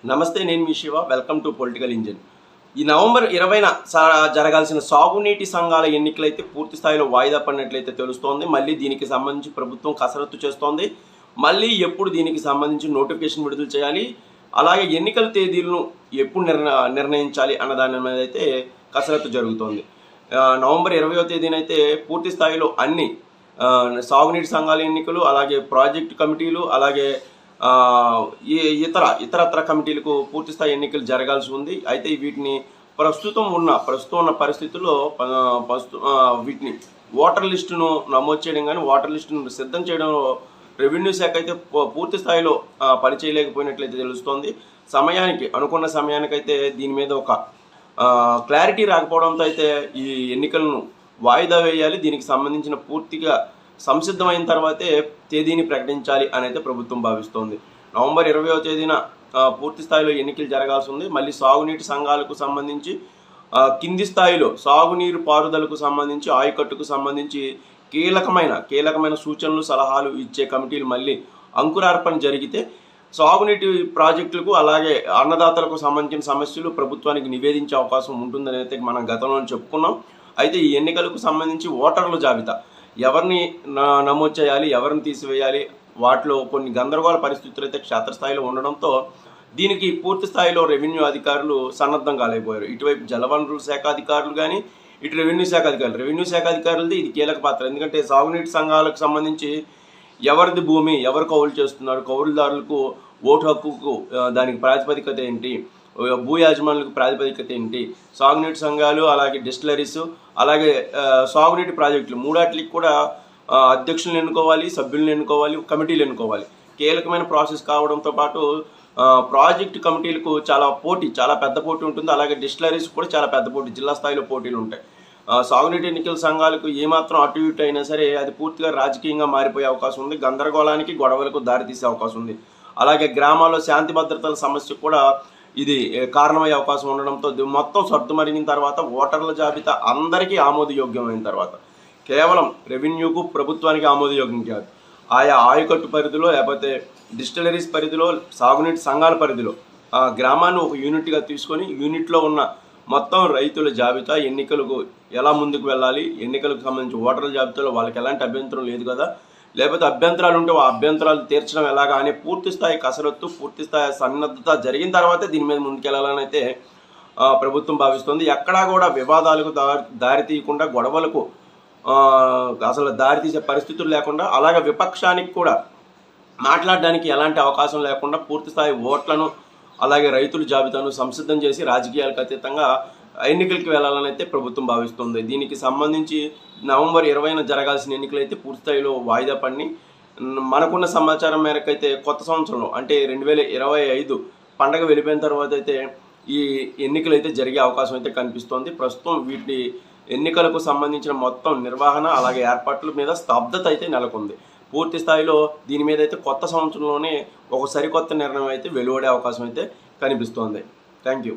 నమస్తే, నేను మీ Shiva. Welcome to political engine. ఈ నవంబర్ 20న జరగాల్సిన సాగునీటి సంఘాల ఎన్నికలైతే పూర్తి స్థాయిలో వాయిదా పడినట్లయితే తెలుస్తోంది. మళ్ళీ దీనికి సంబంధించి ప్రభుత్వం కసరత్తు చేస్తోంది. మళ్ళీ ఎప్పుడు దీనికి సంబంధించి నోటిఫికేషన్ విడుదల చేయాలి, అలాగే ఎన్నికల తేదీలను ఎప్పుడు నిర్ణయించాలి అన్న దాని మీద అయితే కసరత్తు జరుగుతోంది. నవంబర్ 20వ తేదీనైతే పూర్తి స్థాయిలో అన్ని సాగునీటి సంఘాల ఎన్నికలు, అలాగే ప్రాజెక్టు కమిటీలు, అలాగే ఇతరత్ర కమిటీలకు పూర్తిస్థాయి ఎన్నికలు జరగాల్సి ఉంది. అయితే వీటిని ప్రస్తుతం ఉన్న పరిస్థితుల్లో వీటిని ఓటర్ లిస్టును నమోదు చేయడం కానీ ఓటర్ లిస్టును సిద్ధం చేయడంలో రెవెన్యూ శాఖ అయితే పూర్తి స్థాయిలో పనిచేయలేకపోయినట్లయితే తెలుస్తోంది. అనుకున్న సమయానికైతే దీని మీద ఒక క్లారిటీ రాకపోవడంతో అయితే ఈ ఎన్నికలను వాయిదా వేయాలి. దీనికి సంబంధించిన పూర్తిగా సంసిద్ధమైన తర్వాతే తేదీని ప్రకటించాలి అని అయితే ప్రభుత్వం భావిస్తోంది. నవంబర్ 20వ తేదీన పూర్తి స్థాయిలో ఎన్నికలు జరగాల్సి ఉంది. మళ్ళీ సాగునీటి సంఘాలకు సంబంధించి కింది స్థాయిలో సాగునీరు పారుదలకు సంబంధించి, ఆయకట్టుకు సంబంధించి కీలకమైన సూచనలు, సలహాలు ఇచ్చే కమిటీలు మళ్ళీ అంకురార్పణ జరిగితే సాగునీటి ప్రాజెక్టులకు, అలాగే అన్నదాతలకు సంబంధించిన సమస్యలు ప్రభుత్వానికి నివేదించే అవకాశం ఉంటుందని అయితే మనం గతంలో చెప్పుకున్నాం. అయితే ఈ ఎన్నికలకు సంబంధించి ఓటర్ల జాబితా ఎవరిని నమోదు చేయాలి, ఎవరిని తీసివేయాలి, వాటిలో కొన్ని గందరగోళ పరిస్థితులు అయితే క్షేత్రస్థాయిలో ఉండడంతో దీనికి పూర్తి స్థాయిలో రెవెన్యూ అధికారులు సన్నద్ధం కాలేకపోయారు. ఇటువైపు జలవనరుల శాఖ అధికారులు కానీ, ఇటు రెవెన్యూ శాఖ అధికారులది ఇది కీలక పాత్ర. ఎందుకంటే సాగునీటి సంఘాలకు సంబంధించి ఎవరిది భూమి, ఎవరు కౌలు చేస్తున్నారు, కౌలుదారులకు ఓటు హక్కుకు దానికి ప్రాతిపదికత ఏంటి, భూ యాజమానులకు ప్రాతిపదికత ఏంటి, సాగునీటి సంఘాలు, అలాగే డిస్టిలరీస్, అలాగే సాగునీటి ప్రాజెక్టులు మూడాటికి కూడా అధ్యక్షులను ఎన్నుకోవాలి, సభ్యులను ఎన్నుకోవాలి, కమిటీలు ఎన్నుకోవాలి. కీలకమైన ప్రాసెస్ కావడంతో పాటు ప్రాజెక్టు కమిటీలకు చాలా పెద్ద పోటీ ఉంటుంది. అలాగే డిస్టిలరీస్ కూడా చాలా పెద్ద పోటీ, జిల్లా స్థాయిలో పోటీలు ఉంటాయి. సాగునీటి ఎన్నికల సంఘాలకు ఏమాత్రం అటు ఇటు అయినా సరే అది పూర్తిగా రాజకీయంగా మారిపోయే అవకాశం ఉంది. గందరగోళానికి, గొడవలకు దారితీసే అవకాశం ఉంది. అలాగే గ్రామాల్లో శాంతి భద్రతల సమస్య కూడా ఇది కారణమయ్యే అవకాశం ఉండడంతో మొత్తం సర్దుమరిగిన తర్వాత ఓటర్ల జాబితా అందరికీ ఆమోదయోగ్యమైన తర్వాత కేవలం రెవెన్యూకు, ప్రభుత్వానికి ఆమోదయోగ్యం కాదు, ఆయా ఆయకట్టు పరిధిలో, లేకపోతే డిస్టిలరీస్ పరిధిలో, సాగునీటి సంఘాల పరిధిలో గ్రామాన్ని ఒక యూనిట్గా తీసుకొని యూనిట్లో ఉన్న మొత్తం రైతుల జాబితా, ఎన్నికలకు ఎలా ముందుకు వెళ్ళాలి, ఎన్నికలకు సంబంధించి ఓటర్ల జాబితాలో వాళ్ళకి ఎలాంటి అభ్యంతరం లేదు కదా, లేకపోతే అభ్యంతరాలు ఉంటే ఆ అభ్యంతరాలు తీర్చడం ఎలాగా అనే పూర్తి స్థాయి కసరత్తు, పూర్తి స్థాయి సన్నద్ధత జరిగిన తర్వాతే దీని మీద ముందుకెళ్లాలని అయితే ప్రభుత్వం భావిస్తుంది. ఎక్కడా కూడా వివాదాలకు దారి తీయకుండా, గొడవలకు అసలు దారితీసే పరిస్థితులు లేకుండా, అలాగే విపక్షానికి కూడా మాట్లాడడానికి ఎలాంటి అవకాశం లేకుండా పూర్తి స్థాయి ఓట్లను, అలాగే రైతుల జాబితాను సంసిద్ధం చేసి రాజకీయాలకు అతీతంగా ఎన్నికలకి వెళ్ళాలని అయితే ప్రభుత్వం భావిస్తుంది. దీనికి సంబంధించి నవంబర్ 20న జరగాల్సిన ఎన్నికలు అయితే పూర్తి స్థాయిలో వాయిదా పడి, మనకున్న సమాచారం మేరకు అయితే కొత్త సంవత్సరంలో అంటే 2025 పండగ వెళ్ళిపోయిన తర్వాత అయితే ఈ ఎన్నికలు అయితే జరిగే అవకాశం అయితే కనిపిస్తోంది. ప్రస్తుతం వీటి ఎన్నికలకు సంబంధించిన మొత్తం నిర్వహణ, అలాగే ఏర్పాట్ల మీద స్తబ్దత అయితే నెలకొంది. పూర్తి స్థాయిలో దీని మీద అయితే కొత్త సంవత్సరంలోనే ఒక సరికొత్త నిర్ణయం అయితే వెలువడే అవకాశం అయితే కనిపిస్తోంది. Thank you.